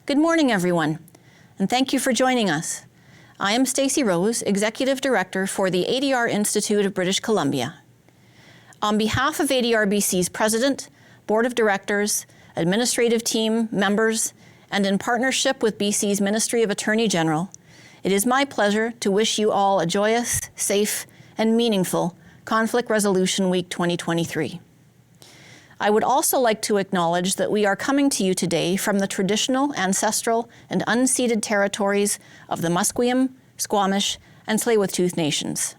Good morning, everyone, and thank you for joining us. I am Stacey Rose, Executive Director for the ADR Institute of British Columbia. On behalf of ADRBC's President, Board of Directors, Administrative Team, members, and in partnership with BC's Ministry of Attorney General, it is my pleasure to wish you all a joyous, safe, and meaningful Conflict Resolution Week 2023. I would also like to acknowledge that we are coming to you today from the traditional, ancestral, and unceded territories of the Musqueam, Squamish, and Tsleil-Waututh nations.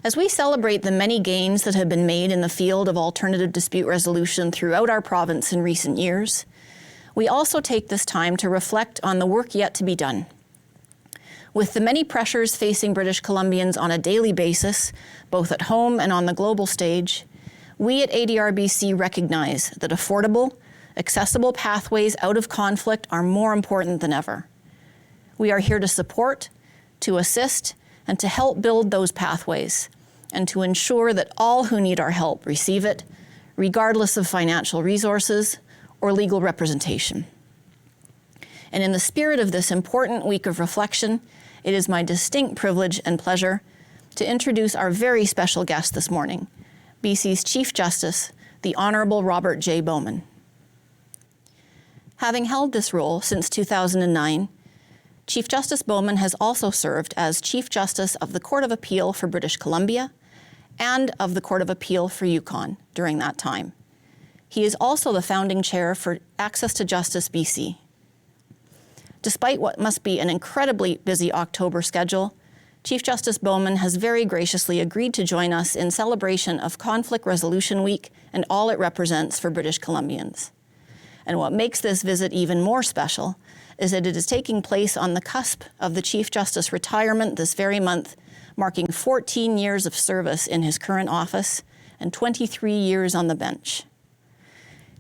As we celebrate the many gains that have been made in the field of alternative dispute resolution throughout our province in recent years, we also take this time to reflect on the work yet to be done. With the many pressures facing British Columbians on a daily basis, both at home and on the global stage, we at ADRBC recognize that affordable, accessible pathways out of conflict are more important than ever. We are here to support, to assist, and to help build those pathways, and to ensure that all who need our help receive it, regardless of financial resources or legal representation. And in the spirit of this important week of reflection, it is my distinct privilege and pleasure to introduce our very special guest this morning, BC's Chief Justice, the Honourable Robert J. Bauman. Having held this role since 2009, Chief Justice Bauman has also served as Chief Justice of the Court of Appeal for British Columbia and of the Court of Appeal for Yukon during that time. He is also the founding chair for Access to Justice BC. Despite what must be an incredibly busy October schedule, Chief Justice Bauman has very graciously agreed to join us in celebration of Conflict Resolution Week and all it represents for British Columbians. And what makes this visit even more special is that it is taking place on the cusp of the Chief Justice retirement this very month, marking 14 years of service in his current office and 23 years on the bench.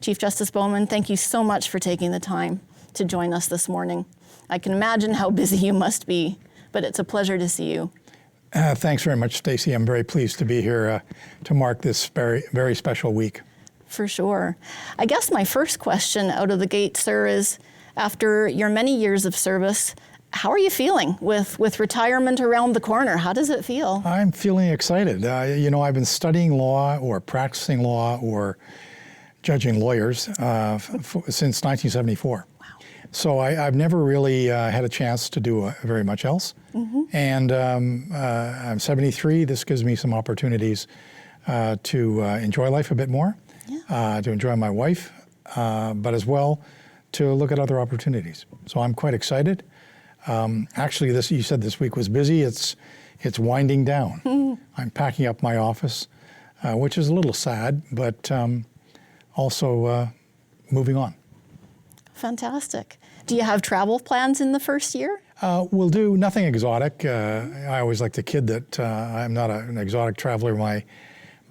Chief Justice Bauman, thank you so much for taking the time to join us this morning. I can imagine how busy you must be, but it's a pleasure to see you. Thanks very much, Stacey. I'm very pleased to be here to mark this very, very special week. For sure. I guess my first question out of the gate, sir, is after your many years of service, how are you feeling with retirement around the corner? How does it feel? I'm feeling excited. I've been studying law or practicing law or judging lawyers since 1974. So I've never really had a chance to do very much else. Mm-hmm. And I'm 73. This gives me some opportunities to enjoy life a bit more, to enjoy my wife, but as well to look at other opportunities. So I'm quite excited. Actually, you said this week was busy. It's winding down. Mm-hmm. I'm packing up my office, which is a little sad, but also moving on. Fantastic. Do you have travel plans in the first year? We'll do nothing exotic. I always like to kid that I'm not an exotic traveler. My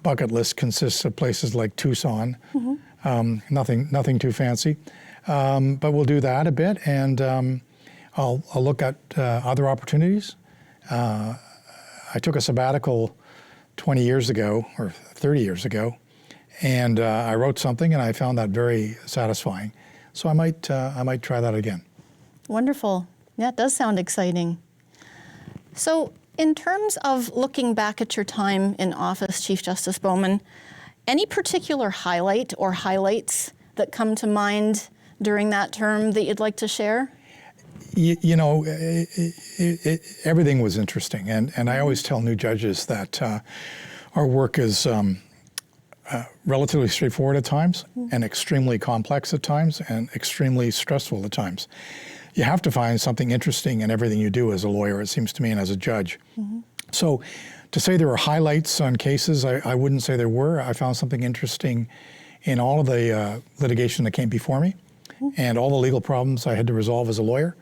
bucket list consists of places like Tucson. Mm-hmm. Nothing too fancy. But we'll do that a bit, and I'll look at other opportunities. I took a sabbatical 20 years ago, or 30 years ago, and I wrote something, and I found that very satisfying. So I might try that again. Wonderful. Yeah, it does sound exciting. So in terms of looking back at your time in office, Chief Justice Bauman, any particular highlight or highlights that come to mind during that term that you'd like to share? Everything was interesting. And I always tell new judges that our work is relatively straightforward at times, and extremely complex at times, and extremely stressful at times. You have to find something interesting in everything you do as a lawyer, it seems to me, and as a judge. Mm-hmm. So to say there were highlights on cases, I wouldn't say there were. I found something interesting in all of the litigation that came before me, and all the legal problems I had to resolve as a lawyer.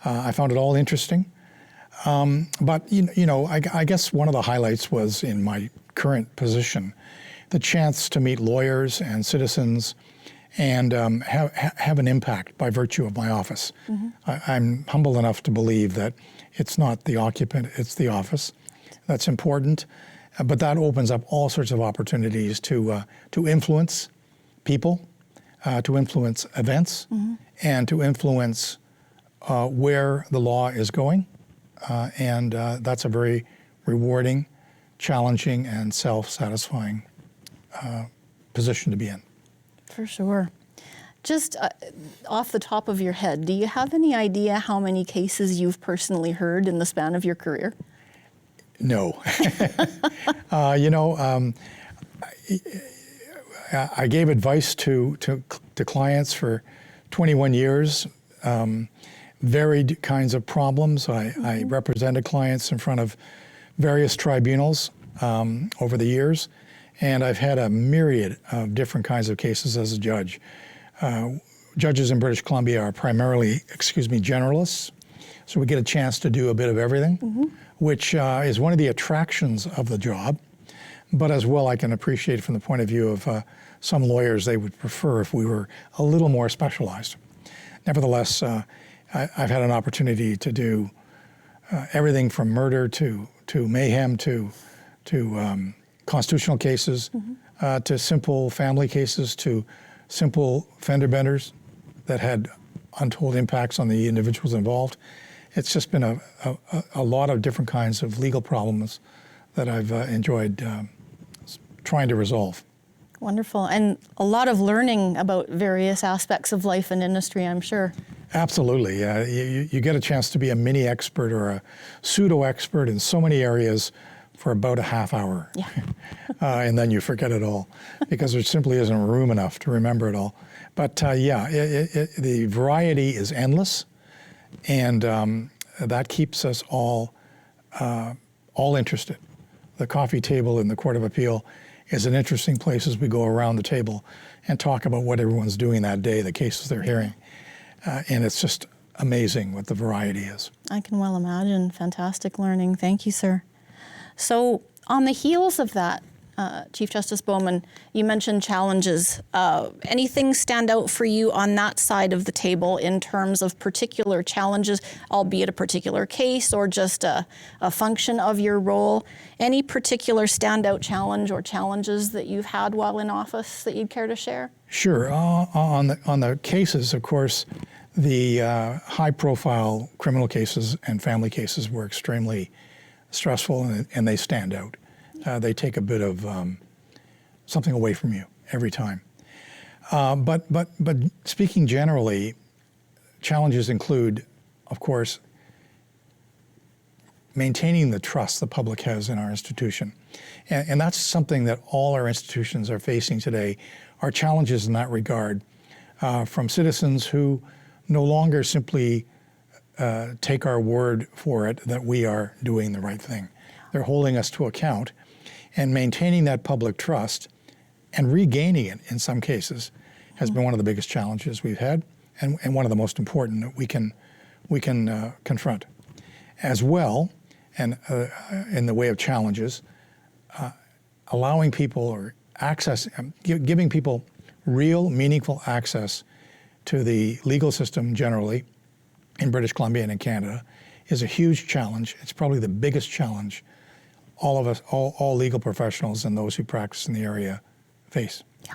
I found it all interesting. But I guess one of the highlights was in my current position, the chance to meet lawyers and citizens and have an impact by virtue of my office. Mm-hmm. I'm humble enough to believe that it's not the occupant, it's the office. That's important, but that opens up all sorts of opportunities to influence people, to influence events and to influence where the law is going. And that's a very rewarding, challenging, and self-satisfying position to be in. For sure. Just off the top of your head, do you have any idea how many cases you've personally heard in the span of your career? No. I gave advice to clients for 21 years, varied kinds of problems. I represented clients in front of various tribunals over the years, and I've had a myriad of different kinds of cases as a judge. Judges in British Columbia are primarily, generalists, so we get a chance to do a bit of everything, which is one of the attractions of the job. But as well, I can appreciate from the point of view of some lawyers, they would prefer if we were a little more specialized. Nevertheless, I've had an opportunity to do everything from murder to mayhem to constitutional cases, to simple family cases, to simple fender benders that had untold impacts on the individuals involved. It's just been a lot of different kinds of legal problems that I've enjoyed trying to resolve. Wonderful. And a lot of learning about various aspects of life and industry, I'm sure. Absolutely. You get a chance to be a mini expert or a pseudo expert in so many areas for about a half hour. Yeah. And then you forget it all because there simply isn't room enough to remember it all. But the variety is endless, and that keeps us all interested. The coffee table in the Court of Appeal is an interesting place as we go around the table and talk about what everyone's doing that day, the cases they're hearing. And it's just amazing what the variety is. I can well imagine. Fantastic learning. Thank you, sir. So on the heels of that, Chief Justice Bauman, you mentioned challenges. Anything stand out for you on that side of the table in terms of particular challenges, albeit a particular case or just a function of your role? Any particular standout challenge or challenges that you've had while in office that you'd care to share? Sure. On the cases, of course, the high-profile criminal cases and family cases were extremely stressful, and they stand out. They take a bit of something away from you every time. But speaking generally, challenges include, of course, maintaining the trust the public has in our institution. And that's something that all our institutions are facing today, are challenges in that regard from citizens who no longer simply take our word for it that we are doing the right thing. They're holding us to account, and maintaining that public trust and regaining it in some cases has been one of the biggest challenges we've had, and one of the most important that we can confront. As well, and in the way of challenges, allowing people or giving people real, meaningful access to the legal system generally in British Columbia and in Canada is a huge challenge. It's probably the biggest challenge all of us, all legal professionals and those who practice in the area face. Yeah,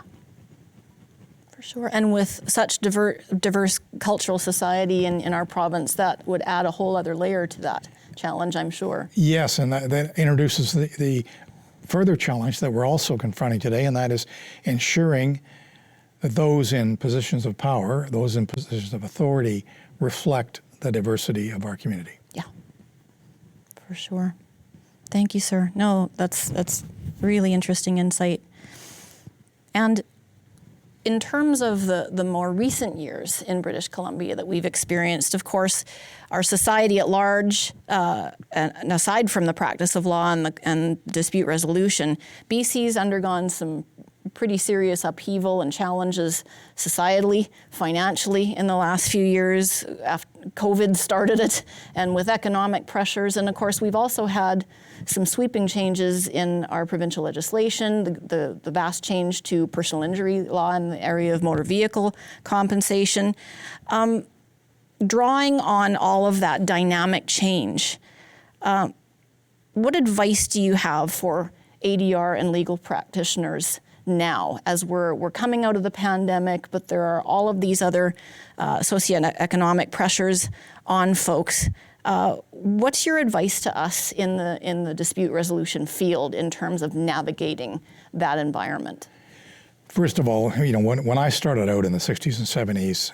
for sure. And with such diverse cultural society in our province, that would add a whole other layer to that challenge, I'm sure. Yes, and that introduces the further challenge that we're also confronting today, and that is ensuring that those in positions of power, those in positions of authority, reflect the diversity of our community. Yeah, for sure. Thank you, sir. No, that's really interesting insight. And in terms of the more recent years in British Columbia that we've experienced, of course, our society at large, and aside from the practice of law and dispute resolution, BC's undergone some pretty serious upheaval and challenges societally, financially in the last few years. After COVID started it, and with economic pressures. And of course, we've also had some sweeping changes in our provincial legislation, the vast change to personal injury law in the area of motor vehicle compensation. Drawing on all of that dynamic change, what advice do you have for ADR and legal practitioners now as we're coming out of the pandemic, but there are all of these other socioeconomic pressures on folks. What's your advice to us in the dispute resolution field in terms of navigating that environment? First of all, when I started out in the 60s and 70s,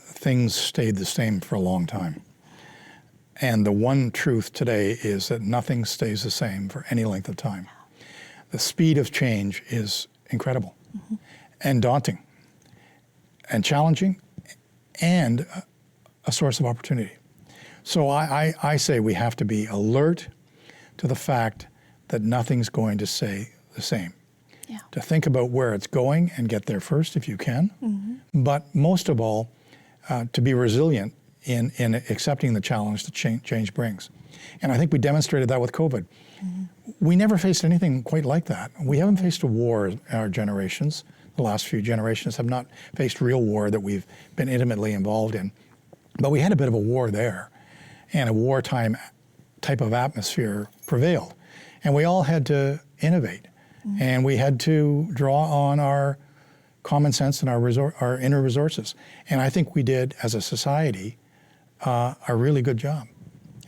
things stayed the same for a long time. And the one truth today is that nothing stays the same for any length of time. The speed of change is incredible and daunting and challenging and a source of opportunity. So I say we have to be alert to the fact that nothing's going to stay the same. Yeah. To think about where it's going and get there first if you can, but most of all, to be resilient in accepting the challenge that change brings. And I think we demonstrated that with COVID. We never faced anything quite like that. We haven't faced a war in our generations. The last few generations have not faced real war that we've been intimately involved in. But we had a bit of a war there, and a wartime type of atmosphere prevailed. And we all had to innovate, and we had to draw on our common sense and our inner resources. And I think we did, as a society, a really good job.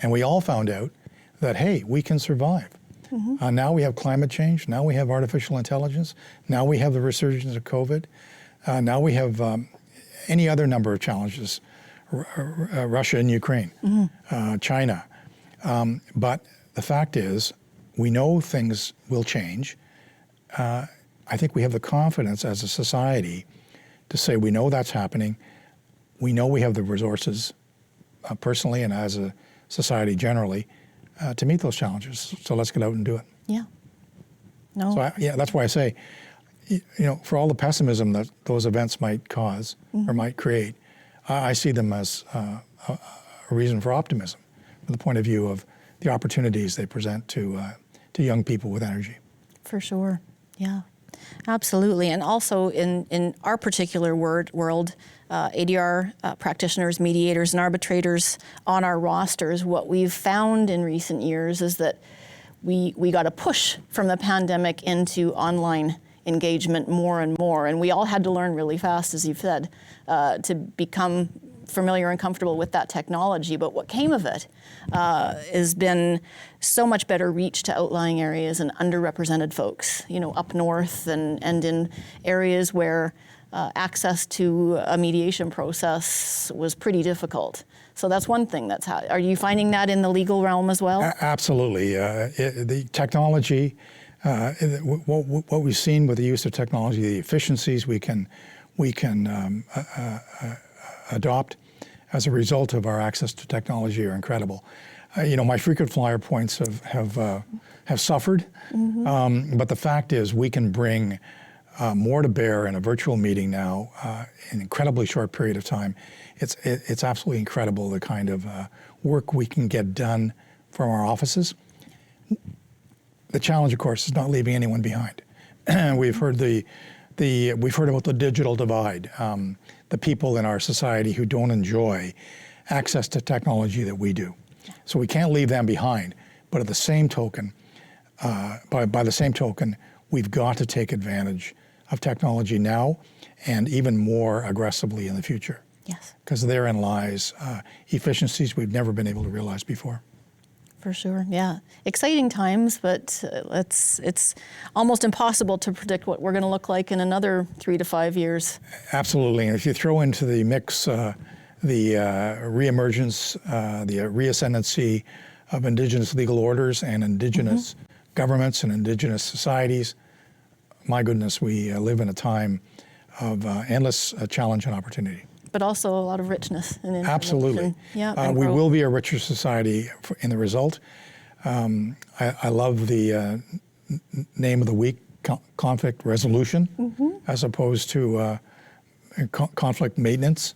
And we all found out that, hey, we can survive. Now we have climate change. Now we have artificial intelligence. Now we have the resurgence of COVID. Now we have any other number of challenges, Russia and Ukraine, China. But the fact is, we know things will change. I think we have the confidence as a society to say we know that's happening. We know we have the resources personally and as a society generally to meet those challenges. So let's get out and do it. Yeah. No. So that's why I say, for all the pessimism that those events might cause or might create, I see them as a reason for optimism from the point of view of the opportunities they present to young people with energy. For sure. Yeah. Absolutely. And also in our particular world, ADR practitioners, mediators, and arbitrators on our rosters, what we've found in recent years is that we got a push from the pandemic into online engagement more and more. And we all had to learn really fast, as you've said, to become familiar and comfortable with that technology. But what came of it has been so much better reach to outlying areas and underrepresented folks, up north and in areas where access to a mediation process was pretty difficult. So that's one thing that's how. Are you finding that in the legal realm as well? Absolutely. The technology, what we've seen with the use of technology, the efficiencies we can adopt as a result of our access to technology are incredible. My frequent flyer points have suffered, but the fact is we can bring more to bear in a virtual meeting now in an incredibly short period of time. It's absolutely incredible the kind of work we can get done from our offices. The challenge, of course, is not leaving anyone behind. We've heard we've heard about the digital divide, the people in our society who don't enjoy access to technology that we do. So we can't leave them behind. But at the same token, by the same token, we've got to take advantage of technology now and even more aggressively in the future. Yes. Because therein lies efficiencies we've never been able to realize before. For sure, yeah. Exciting times, but it's almost impossible to predict what we're going to look like in another 3 to 5 years. Absolutely, and if you throw into the mix the reemergence, the reascendancy of Indigenous legal orders and Indigenous governments and Indigenous societies, my goodness, we live in a time of endless challenge and opportunity. But also a lot of richness and information. Absolutely. Yeah, we will be a richer society in the result. I love the name of the week, conflict resolution, as opposed to conflict maintenance.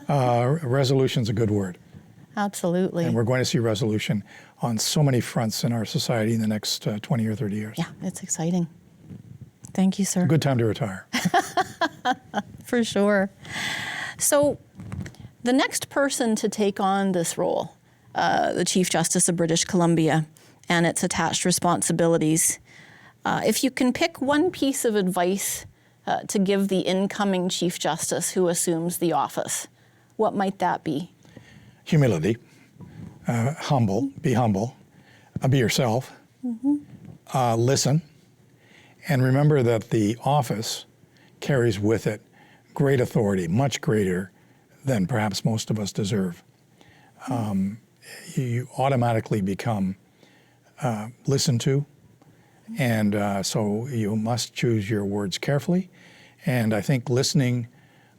Resolution's a good word. Absolutely. And we're going to see resolution on so many fronts in our society in the next 20 or 30 years. Yeah, it's exciting. Thank you, sir. Good time to retire. For sure. So the next person to take on this role, the Chief Justice of British Columbia, and its attached responsibilities, If you can pick one piece of advice to give the incoming Chief Justice who assumes the office, what might that be? Humility, be humble, be yourself, listen, and remember that the office carries with it great authority, much greater than perhaps most of us deserve. You automatically become listened to, and so you must choose your words carefully. And I think listening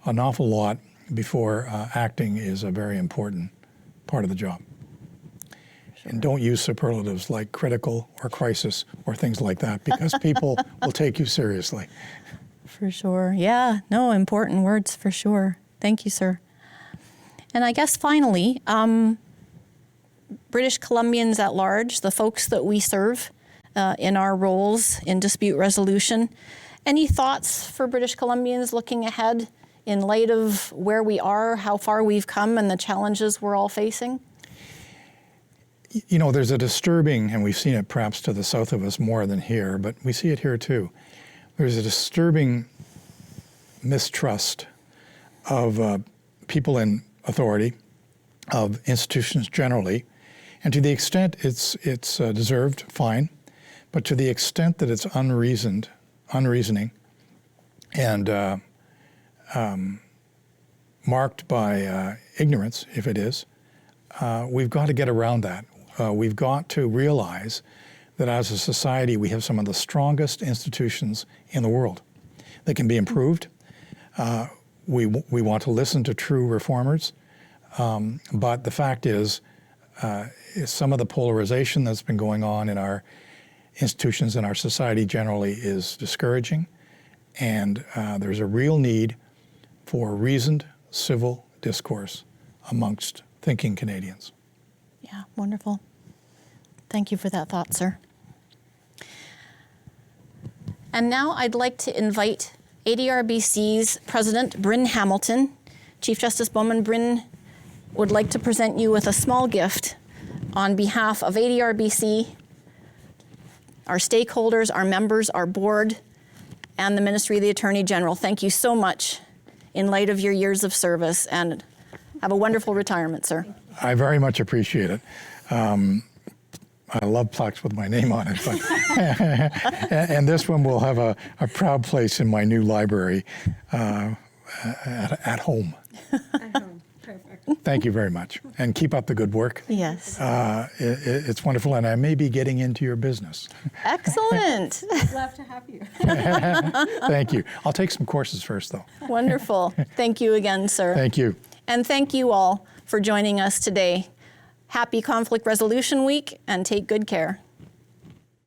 an awful lot before acting is a very important part of the job. Sure. And don't use superlatives like critical or crisis or things like that, because people will take you seriously. For sure. Yeah, no, important words for sure. Thank you, sir. And I guess finally, British Columbians at large, the folks that we serve in our roles in dispute resolution, any thoughts for British Columbians looking ahead in light of where we are, how far we've come, and the challenges we're all facing? You know, there's a disturbing, and we've seen it perhaps to the south of us more than here, but we see it here too. There's a disturbing mistrust of people in authority, of institutions generally, and to the extent it's deserved, fine, but to the extent that it's unreasoning, and marked by ignorance, if it is, we've got to get around that. We've got to realize that as a society we have some of the strongest institutions in the world. They can be improved. We want to listen to true reformers, but the fact is some of the polarization that's been going on in our institutions and our society generally is discouraging, and there's a real need for reasoned civil discourse amongst thinking Canadians. Yeah, wonderful. Thank you for that thought, sir. And now I'd like to invite ADRBC's President, Bryn Hamilton. Chief Justice Bauman, Bryn would like to present you with a small gift on behalf of ADRBC, our stakeholders, our members, our board, and the Ministry of the Attorney General. Thank you so much in light of your years of service, and have a wonderful retirement, sir. I very much appreciate it. I love plaques with my name on it, but and this one will have a proud place in my new library at home. At home, perfect. Thank you very much, and keep up the good work. Yes. It's wonderful, and I may be getting into your business. Excellent. Love to have you. Thank you. I'll take some courses first, though. Wonderful. Thank you again, sir. Thank you. And thank you all for joining us today. Happy Conflict Resolution Week, and take good care.